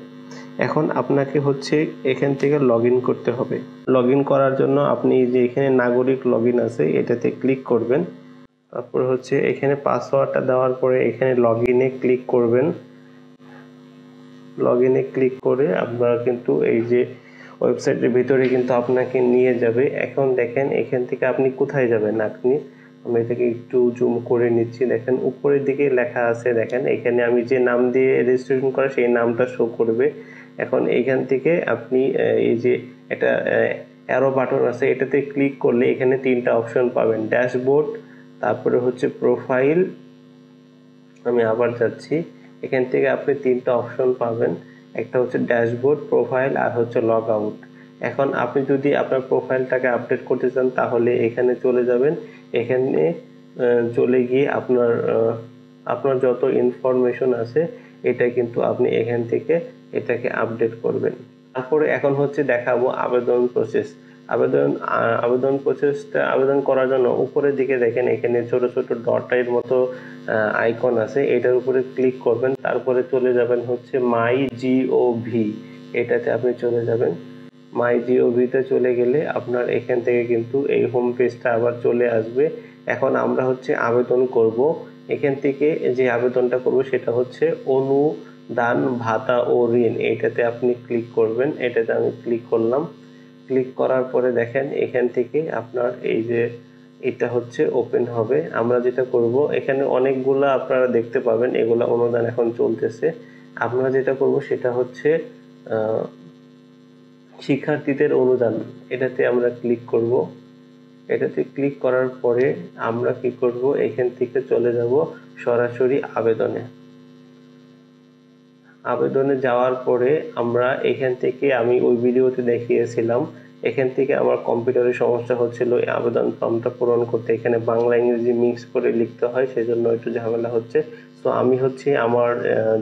এখন আপনাকে হচ্ছে এখান থেকে লগ ইন করতে হবে। লগ ইন করার জন্য আপনি যে এখানে নাগরিক লগ ইন আছে এটাতে ক্লিক করবেন, তারপর হচ্ছে এখানে পাসওয়ার্ডটা দেওয়ার পরে এখানে লগ ইনে ক্লিক করবেন। লগ ইনে ক্লিক করে আপনারা কিন্তু এই যে ওয়েবসাইটের ভিতরে কিন্তু আপনাকে নিয়ে যাবে। এখন দেখেন এখান থেকে আপনি কোথায় যাবেন, আমি এটাকে একটু জুম করে নিচ্ছি। দেখেন উপরের দিকে লেখা আছে, দেখেন এখানে আমি যে নাম দিয়ে রেজিস্ট্রেশন করা সেই নামটা শো করবে। এখন এইখান থেকে আপনি এই যে একটা অ্যারো বাটন আছে এটাতে ক্লিক করলে এখানে 3টা অপশন পাবেন, ড্যাশবোর্ড, তারপরে হচ্ছে প্রোফাইল। আমি আবার যাচ্ছি, এখান থেকে আপনি 3টা অপশন পাবেন, একটা হচ্ছে ড্যাশবোর্ড, প্রোফাইল আর হচ্ছে লগ আউট। এখন আপনি যদি আপনার প্রোফাইলটাকে আপডেট করতে চান তাহলে এখানে চলে যাবেন। এখানে চলে গিয়ে আপনার যত ইনফরমেশন আছে এটা কিন্তু আপনি এখান থেকে এটাকে আপডেট করবেন। তারপরে এখন হচ্ছে দেখাবো আবেদন প্রসেস। আবেদন প্রসেসটা আবেদন করার জন্য উপরের দিকে দেখেন এখানে ছোট ছোট ডটের মতো আইকন আছে, এটার উপরে ক্লিক করবেন, তারপরে চলে যাবেন হচ্ছে MyGov, এটাতে আপনি চলে যাবেন। MyGov তে চলে গেলে আপনার এখান থেকে কিন্তু এই হোম পেজটা আবার চলে আসবে। এখন আমরা হচ্ছে আবেদন করব। এখান থেকে যে আবেদনটা করব সেটা হচ্ছে অনুদান ভাতা ও ঋণ, এটাতে আপনি ক্লিক করবেন। এটাতে আমি ক্লিক করলাম। ক্লিক করার পরে দেখেন এখান থেকে আপনার এই যে এটা হচ্ছে ওপেন হবে। আমরা যেটা করব, এখানে অনেকগুলা আপনারা দেখতে পাবেন, এগুলা অনুদান এখন চলতেছে। আমরা যেটা করব সেটা হচ্ছে শিক্ষার্থীদের অনুদান, এটাতে আমরা ক্লিক করব। এটাতে ক্লিক করার পরে আমরা কি করব, এখান থেকে চলে যাব সরাসরি আবেদনে। আবেদনে যাওয়ার পরে আমরা এখান থেকে, আমি ওই ভিডিওতে দেখিয়েছিলাম, এখান থেকে আমার কম্পিউটারের সমস্যা হচ্ছিল এই আবেদন ফর্মটা পূরণ করতে। এখানে বাংলা ইংরেজি মিক্স করে লিখতে হয়, সেজন্য একটু ঝামেলা হচ্ছে। তো আমি হচ্ছে আমার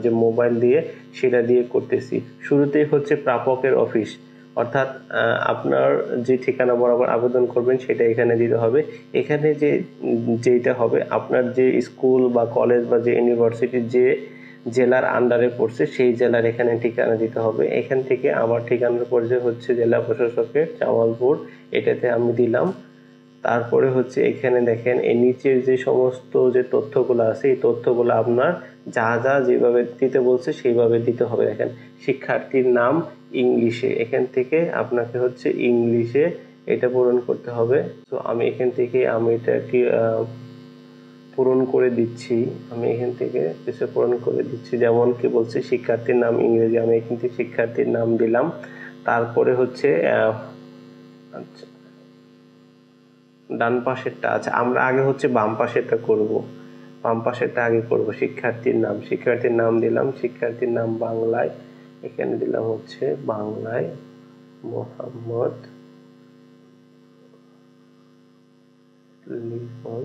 যে মোবাইল দিয়ে সেটা দিয়ে করতেছি। শুরুতেই হচ্ছে প্রাপকের অফিস, অর্থাৎ আপনার যে ঠিকানা বরাবর আবেদন করবেন সেটা এখানে দিতে হবে। এখানে যেটা হবে, আপনার যে স্কুল বা কলেজ বা যে ইউনিভার্সিটি যে জেলার আন্ডারে পড়ছে সেই জেলার এখানে ঠিকানা দিতে হবে। এখান থেকে আমার ঠিকানার পরিচয় হচ্ছে জেলা প্রশাসকের জামালপুর, এটাতে আমি দিলাম। তারপরে হচ্ছে এখানে দেখেন এই নিচের যে সমস্ত যে তথ্যগুলো আছে, এই তথ্যগুলো আপনার যা যা যেভাবে দিতে বলছে সেইভাবে দিতে হবে। দেখেন শিক্ষার্থীর নাম ইংলিশে, এখান থেকে আপনাকে হচ্ছে ইংলিশে এটা পূরণ করতে হবে। তো আমি এখান থেকে আমি এটা কি পূরণ করে দিচ্ছি। আমি এখান থেকে কিছু পূরণ করে দিচ্ছি, যেমন কি বলছে শিক্ষার্থীর নাম ইংরেজি, আমি এখান থেকে শিক্ষার্থীর নাম দিলাম। তারপরে হচ্ছে আচ্ছা, ডান পাশেরটা আছে, আমরা আগে হচ্ছে বাম পাশেরটা করব। বাম পাশেরটা আগে করব। শিক্ষার্থীর নাম দিলাম, শিক্ষার্থীর নাম বাংলায়, এখানে দিলাম হচ্ছে বাংলায় মোহাম্মদ লিখন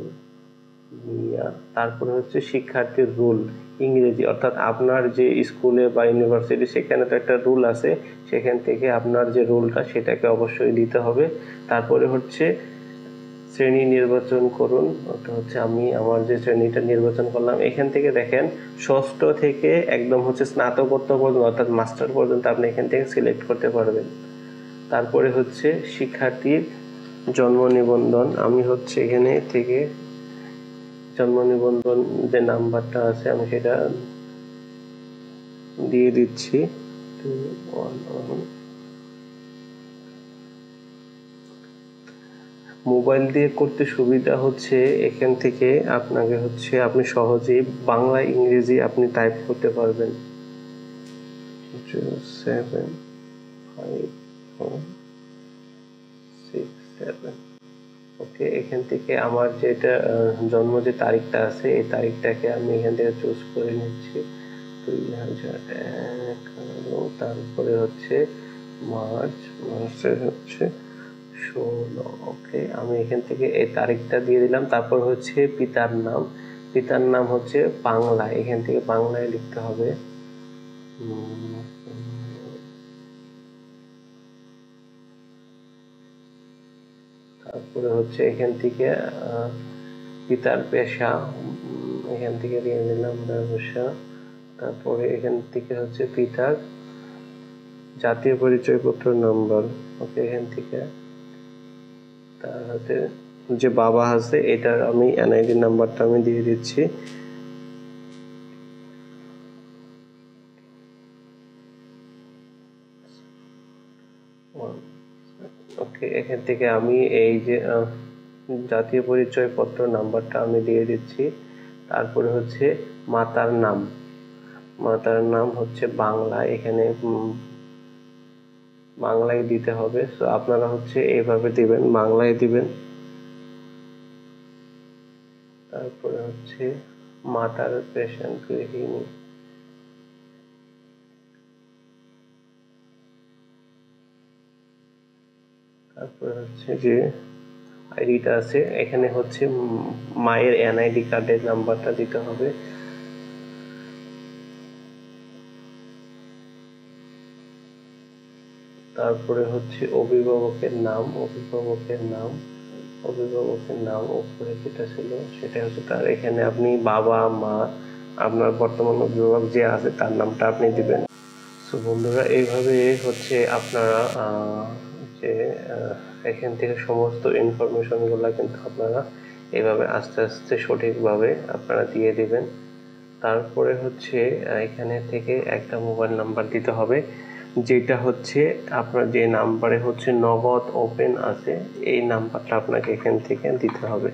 মিয়া। তারপরে হচ্ছে শিক্ষার্থীর রোল ইংরেজি, অর্থাৎ আপনার যে স্কুলে বা ইউনিভার্সিটি সেখানে তো একটা রুল আছে, সেখান থেকে আপনার যে রুলটা সেটাকে অবশ্যই দিতে হবে। তারপরে হচ্ছে শ্রেণী নির্বাচন করুন, ওটা হচ্ছে আমি আমার যে শ্রেণীটা নির্বাচন করলাম। এখান থেকে দেখেন ষষ্ঠ থেকে একদম হচ্ছে স্নাতকোত্তর পর্যন্ত অর্থাৎ মাস্টার পর্যন্ত আপনি এখান থেকে সিলেক্ট করতে পারবেন। তারপরে হচ্ছে শিক্ষার্থীর জন্ম নিবন্ধন, আমি হচ্ছে এখানে থেকে জন্ম নিবন্ধন যে নাম্বারটা আছে আমি সেটা দিয়ে দিচ্ছি। মোবাইল দিয়ে করতে সুবিধা হচ্ছে এখান থেকে আপনাকে হচ্ছে আপনি সহজেই বাংলা ইংরেজি আপনি টাইপ করতে পারবেন। 075467। ওকে, এখান থেকে আমার যেটা জন্ম যে তারিখটা আছে এই তারিখটাকে আমি এখান থেকে চুজ করে নিচ্ছি 2011। তারপরে হচ্ছে মার্চের হচ্ছে 16। ওকে, আমি এখান থেকে এই তারিখটা দিয়ে দিলাম। তারপর হচ্ছে পিতার নাম হচ্ছে বাংলা, এখান থেকে বাংলায় লিখতে হবে। তারপরে হচ্ছে এখান থেকে পিতার পেশা, এখান থেকে দিয়ে দিলাম ব্যবসা। তারপরে এখান থেকে হচ্ছে পিতার জাতীয় পরিচয়পত্র নাম্বার। ওকে, এখান থেকে তার হাতে যে বাবা আছে এটার আমি এনআইডি নাম্বারটা আমি দিয়ে দিচ্ছি। ওকে, এখান থেকে আমি এই যে জাতীয় পরিচয়পত্র নাম্বারটা আমি দিয়ে দিচ্ছি। তারপরে হচ্ছে মাতার নাম হচ্ছে বাংলা, এখানে বাংলায় দিতে হবে। তো আপনারা হচ্ছে এইভাবে দিবেন, বাংলায় দিবেন। তারপরে হচ্ছে মাতার পেশেন্ট গৃহিণী, তারপরে হচ্ছে যে আইডিটা আছে এখানে হচ্ছে মায়ের এনআইডি কার্ডের নাম্বারটা দিতে হবে। তারপরে হচ্ছে অভিভাবকের নাম উপরে যেটা ছিল সেটা হচ্ছে তার, এখানে আপনি বাবা মা আপনার বর্তমান অভিভাবক যে আছে তার নামটা আপনি দিবেন। সো বন্ধুরা, এইভাবে হচ্ছে আপনারা যে এখান থেকে সমস্ত ইনফরমেশনগুলো কিন্তু আপনারা এইভাবে আস্তে আস্তে সঠিকভাবে আপনারা দিয়ে দিবেন। তারপরে হচ্ছে এখানে থেকে একটা মোবাইল নাম্বার দিতে হবে। যেটা হচ্ছে আপনার যে নাম্বারে হচ্ছে নগদ ওপেন আছে এই নাম্বারটা আপনাকে এখান থেকে দিতে হবে।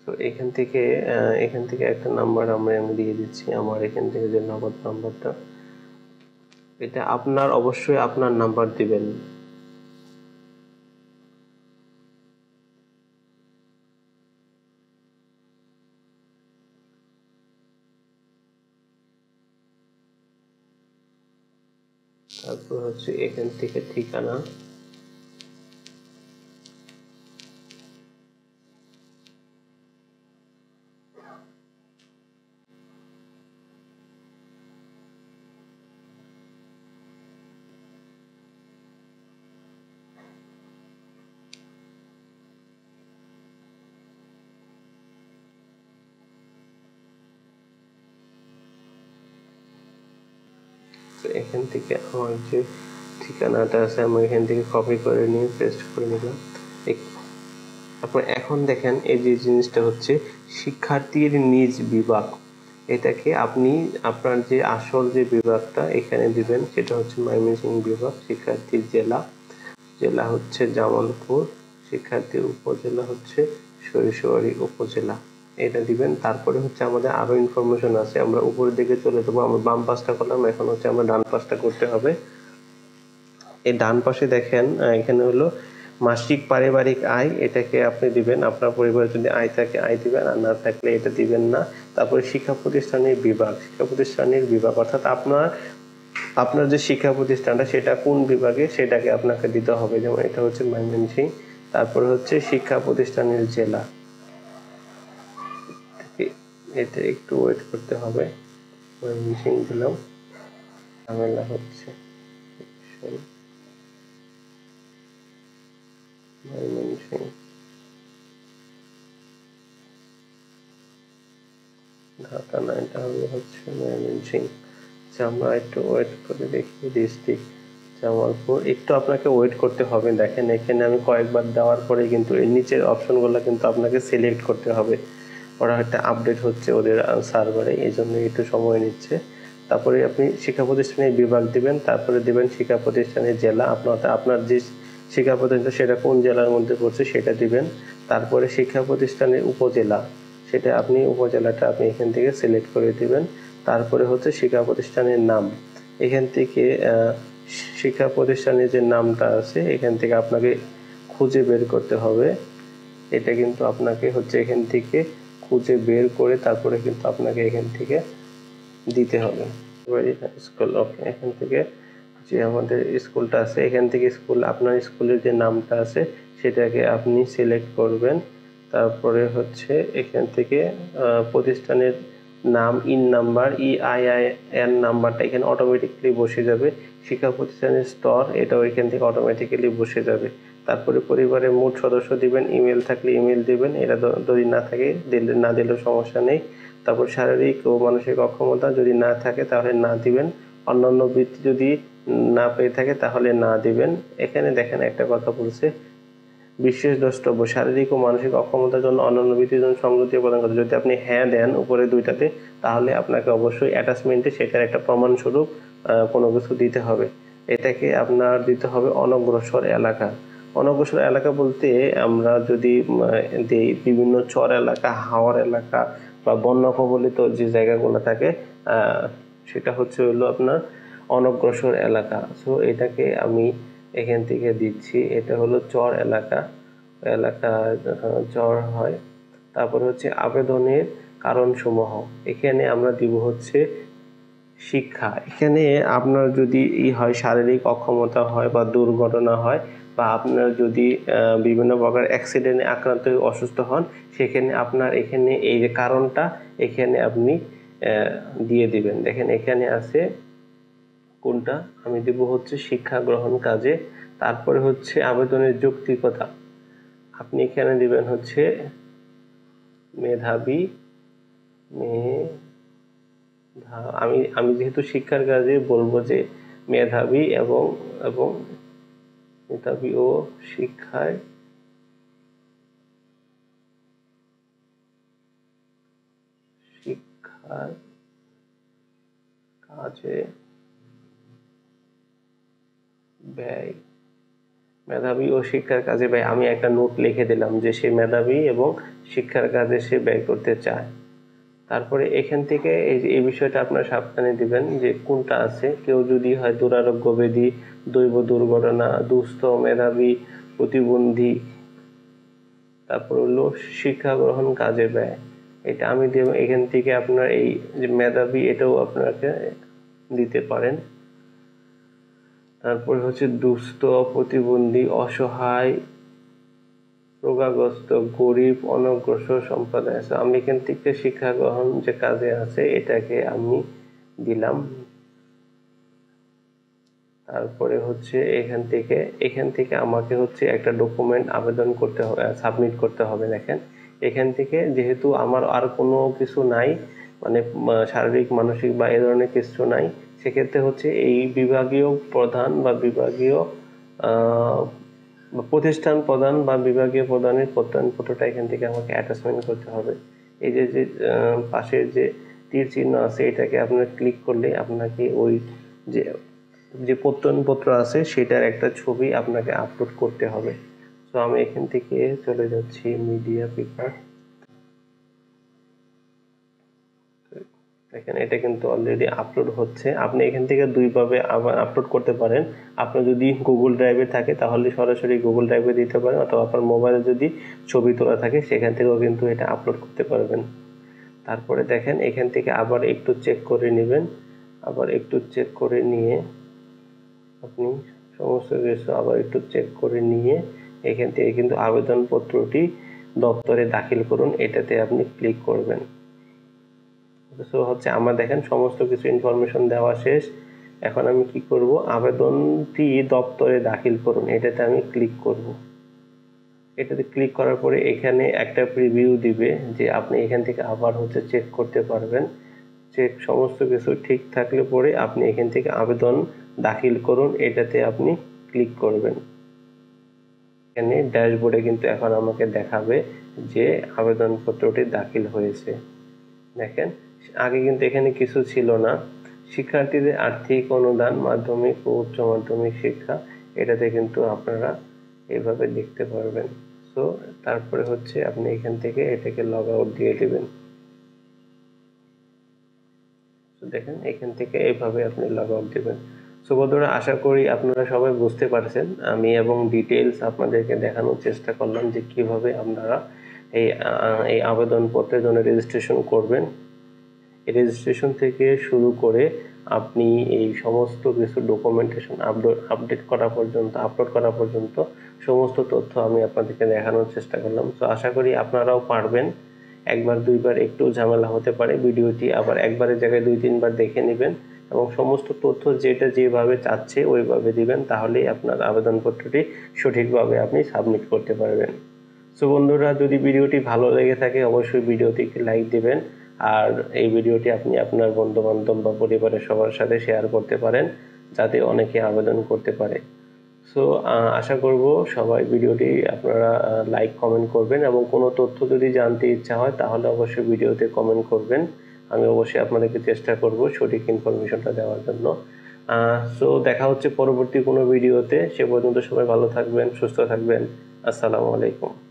তো এখান থেকে একটা নাম্বার আমি দিয়ে দিচ্ছি, আমার এখান থেকে যে নগদ নাম্বারটা, এটা আপনার অবশ্যই আপনার নাম্বার দিবেন। তারপর হচ্ছে এখান থেকে ঠিকানা, তো এখান থেকে আমার যে ঠিকানাটা আছে আমি এখান থেকে কপি করে নিয়ে পেস্ট করে নিলাম। তারপর এখন দেখেন এই যে জিনিসটা হচ্ছে শিক্ষার্থীর নিজ বিভাগ, এটাকে আপনি আপনার যে আসল যে বিভাগটা এখানে দিবেন, সেটা হচ্ছে ময়মনসিংহ বিভাগ। শিক্ষার্থীর জেলা হচ্ছে জামালপুর, শিক্ষার্থীর উপজেলা হচ্ছে সরিষাবাড়ি উপজেলা, এটা দিবেন। তারপরে হচ্ছে আমাদের আরো ইনফরমেশন আছে, আমরা উপরের দিকে চলে যাবো। আমরা বাম পাশটা করলাম, এখন হচ্ছে আমরা ডান পাশটা করতে হবে। এই ডান পাশে দেখেন এখানে হলো মাসিক পারিবারিক আয়, এটাকে আপনি দিবেন। আপনার পরিবারে যদি আয় থাকে আয় দিবেন, আর না থাকলে এটা দিবেন না। তারপরে শিক্ষা প্রতিষ্ঠানের বিভাগ অর্থাৎ আপনার যে শিক্ষা প্রতিষ্ঠানটা সেটা কোন বিভাগে সেটাকে আপনাকে দিতে হবে। যেমন এটা হচ্ছে ময়মনসিংহ, তারপরে হচ্ছে শিক্ষা প্রতিষ্ঠানের জেলা, এটা একটু ওয়েট করতে হবে। ময়মনসিংহ দিলাম, ঝামেলা হচ্ছে। ময়মনসিংহ, ঢাকা না, এটা হচ্ছে ময়মনসিংহ। আমরা একটু ওয়েট করে দেখি। ডিস্ট্রিক্ট জামালপুর, একটু আপনাকে ওয়েট করতে হবে। দেখেন এখানে আমি কয়েকবার দেওয়ার পরে কিন্তু এর নিচের অপশনগুলো কিন্তু আপনাকে সিলেক্ট করতে হবে, ওরা একটা আপডেট হচ্ছে ওদের সার্ভারে, এই জন্য একটু সময় নিচ্ছে। তারপরে আপনি শিক্ষা প্রতিষ্ঠানের বিভাগ দিবেন, তারপরে দিবেন শিক্ষা প্রতিষ্ঠানের জেলা, আপনার যে শিক্ষা প্রতিষ্ঠান সেটা কোন জেলার মধ্যে পড়ছে সেটা দিবেন। তারপরে শিক্ষা প্রতিষ্ঠানের উপজেলা, সেটা আপনি উপজেলাটা আপনি এখান থেকে সিলেক্ট করে দিবেন। তারপরে হচ্ছে শিক্ষা প্রতিষ্ঠানের নাম, এখান থেকে শিক্ষা প্রতিষ্ঠানের যে নামটা আছে এখান থেকে আপনাকে খুঁজে বের করতে হবে। এটা কিন্তু আপনাকে হচ্ছে এখান থেকে খুঁজে বের করে তারপরে কিন্তু আপনাকে এখান থেকে দিতে হবে। স্কুল, ওকে, এখান থেকে যে আমাদের স্কুলটা আছে এখান থেকে আপনার স্কুলের যে নামটা আছে সেটাকে আপনি সিলেক্ট করবেন। তারপরে হচ্ছে এখান থেকে প্রতিষ্ঠানের নাম, ইন নাম্বার, EIN নাম্বারটা এখানে অটোমেটিক্যালি বসে যাবে। শিক্ষা প্রতিষ্ঠানের স্তর, এটাও এখান থেকে অটোমেটিক্যালি বসে যাবে। তারপরে পরিবারের মোট সদস্য দিবেন, ইমেল থাকলে ইমেল দিবেন, এটা যদি না থাকে না দিলেও সমস্যা নেই। তারপর শারীরিক ও মানসিক অক্ষমতা যদি না থাকে তাহলে না দিবেন, অন্যান্য বৃত্তি যদি না পেয়ে থাকে তাহলে না দিবেন। এখানে দেখেন একটা কথা বলছে, বিশেষ দ্রষ্টব্য, শারীরিক ও মানসিক অক্ষমতার জন্য অন্যান্য বৃত্তির জন্য সংগতি প্রদান করতে, যদি আপনি হ্যাঁ দেন উপরে দুইটাতে তাহলে আপনাকে অবশ্যই অ্যাটাচমেন্টে সেটার একটা প্রমাণস্বরূপ কোনো কিছু দিতে হবে। এটাকে আপনার দিতে হবে অনগ্রসর এলাকা। অনগ্রসর এলাকা বলতে আমরা যদি দেই বিভিন্ন চর এলাকা, হাওর এলাকা বা বন্যা কবলিত যে জায়গাগুলো থাকে সেটা হচ্ছে হলো আপনার অনগ্রসর এলাকা। সো এটাকে আমি এখান থেকে দিচ্ছি, এটা হলো চর এলাকা, চর হয়। তারপরে হচ্ছে আবেদনের কারণসমূহ, এখানে আমরা দিব হচ্ছে শিক্ষা। এখানে আপনার যদি হয় শারীরিক অক্ষমতা হয় বা দুর্ঘটনা হয় বা আপনার যদি বিভিন্ন প্রকার অ্যাক্সিডেন্টে আক্রান্ত হয়ে অসুস্থ হন, সেখানে আপনার এখানে এই যে কারণটা এখানে আপনি দিয়ে দিবেন। দেখেন এখানে আছে কোনটা, আমি দিব হচ্ছে শিক্ষা গ্রহণ কাজে। তারপরে হচ্ছে আবেদনের যৌক্তিকতা, আপনি এখানে দিবেন হচ্ছে মেধাবী, আমি যেহেতু শিক্ষার কাজে বলবো যে মেধাবী এবং এবং মেধাবী ও শিক্ষার কাজে ব্যয়, মেধাবী ও শিক্ষার কাজে ব্যয়। আমি একটা নোট লিখে দিলাম যে সে মেধাবী এবং শিক্ষার কাজে সে ব্যয় করতে চায়। তারপরে এখান থেকে এই বিষয়টা আপনারা সাবধানে দিবেন যে কোনটা আছে। কেউ যদি হয় দুরারোগ্য ব্যাধি, দৈব দুর্ঘটনা, দুস্থ, মেধাবী, প্রতিবন্ধী, তারপর হলো শিক্ষা গ্রহণ কাজে ব্যয়, এটা আমি দেব। এখান থেকে আপনার এই যে মেধাবী এটাও আপনাকে দিতে পারেন। তারপর হচ্ছে দুস্থ, প্রতিবন্ধী, অসহায়, রোগাগ্রস্ত, গরিব, অনগ্রসর সম্প্রদায় আছে। আমি এখান থেকে শিক্ষা গ্রহণ যে কাজে আছে এটাকে আমি দিলাম। তারপরে হচ্ছে এখান থেকে আমাকে হচ্ছে একটা ডকুমেন্ট আবেদন করতে হবে, সাবমিট করতে হবে। দেখেন এখান থেকে যেহেতু আমার আর কোনো কিছু নাই, মানে শারীরিক, মানসিক বা এ ধরনের কিছু নাই, সেক্ষেত্রে হচ্ছে এই বিভাগীয় প্রধান বা বিভাগীয় প্রতিষ্ঠান প্রধান বা বিভাগীয় প্রধানের প্রত্যয়নপত্রটা এখান থেকে আমাকে অ্যাটাচমেন্ট করতে হবে। এই যে পাশের যে তীর চিহ্ন আছে এটাকে আপনারা ক্লিক করলে আপনাকে ওই যে প্রত্যয়নপত্র আছে সেটার একটা ছবি আপনাকে আপলোড করতে হবে। তো আমি এখান থেকে চলে যাচ্ছি মিডিয়া পেপার। দেখেন এটা কিন্তু অলরেডি আপলোড হচ্ছে। আপনি এখান থেকে দুইভাবে আপলোড করতে পারেন। আপনার যদি গুগল ড্রাইভে থাকে তাহলে সরাসরি গুগল ড্রাইভে দিতে পারেন, অথবা আপনার মোবাইলে যদি ছবি তোলা থাকে সেখান থেকেও কিন্তু এটা আপলোড করতে পারবেন। তারপরে দেখেন এখান থেকে আবার একটু চেক করে নেবেন। আবার একটু চেক করে নিয়ে আপনি সমস্ত কিছু আবার একটু চেক করে নিয়ে এখান থেকে কিন্তু আবেদনপত্রটি দপ্তরে দাখিল করুন, এটাতে আপনি ক্লিক করবেন। সো হচ্ছে আমার দেখেন সমস্ত কিছু ইনফরমেশন দেওয়া শেষ। এখন আমি কি করব, আবেদনটি দপ্তরে দাখিল করুন এটাতে আমি ক্লিক করব। এটাতে ক্লিক করার পরে এখানে একটা প্রিভিউ দিবে যে আপনি এখান থেকে আবার হচ্ছে চেক করতে পারবেন। চেক সমস্ত কিছু ঠিক থাকলে পরে আপনি এখান থেকে আবেদন দাখিল করুন এটাতে আপনি ক্লিক করবেন। এখানে ড্যাশবোর্ডে কিন্তু এখন আমাকে দেখাবে যে আবেদনপত্রটি দাখিল হয়েছে। দেখেন আগে কিন্তু এখানে কিছু ছিল না। শিক্ষার্থীদের আর্থিক অনুদান, মাধ্যমিক ও উচ্চ মাধ্যমিক শিক্ষা, এটাতে কিন্তু আপনারা এইভাবে দেখতে পারবেন। সো তারপরে হচ্ছে আপনি এখান থেকে এটাকে লগ আউট দিয়ে দিবেন। দেখেন এখান থেকে এইভাবে আপনি লগ আউট দিবেন। সো বন্ধুরা, আশা করি আপনারা সবাই বুঝতে পারছেন। আমি এবং ডিটেলস আপনাদেরকে দেখানোর চেষ্টা করলাম যে কিভাবে আপনারা এই আবেদনপত্রের জন্য রেজিস্ট্রেশন করবেন। এই রেজিস্ট্রেশন থেকে শুরু করে আপনি এই সমস্ত কিছু ডকুমেন্টেশন আপলোড করা পর্যন্ত সমস্ত তথ্য আমি আপনাদেরকে দেখানোর চেষ্টা করলাম। তো আশা করি আপনারাও পারবেন। একবার দুইবার একটু ঝামেলা হতে পারে, ভিডিওটি আবার একবারের জায়গায় 2-3 বার দেখে নেবেন এবং সমস্ত তথ্য যেটা যেভাবে চাচ্ছে ওইভাবে দিবেন, তাহলেই আপনার আবেদনপত্রটি সঠিকভাবে আপনি সাবমিট করতে পারবেন। সো বন্ধুরা, যদি ভিডিওটি ভালো লেগে থাকে অবশ্যই ভিডিওটিকে লাইক দিবেন, আর এই ভিডিওটি আপনি আপনার বন্ধু বান্ধব বা পরিবারের সবার সাথে শেয়ার করতে পারেন যাতে অনেকে আবেদন করতে পারে। সো আশা করব সবাই ভিডিওটি আপনারা লাইক কমেন্ট করবেন এবং কোনো তথ্য যদি জানতে ইচ্ছা হয় তাহলে অবশ্যই ভিডিওতে কমেন্ট করবেন। আমি অবশ্যই আপনাদেরকে চেষ্টা করব সঠিক ইনফরমেশনটা দেওয়ার জন্য। সো দেখা হচ্ছে পরবর্তী কোনো ভিডিওতে। সে পর্যন্ত সবাই ভালো থাকবেন, সুস্থ থাকবেন। আসসালামু আলাইকুম।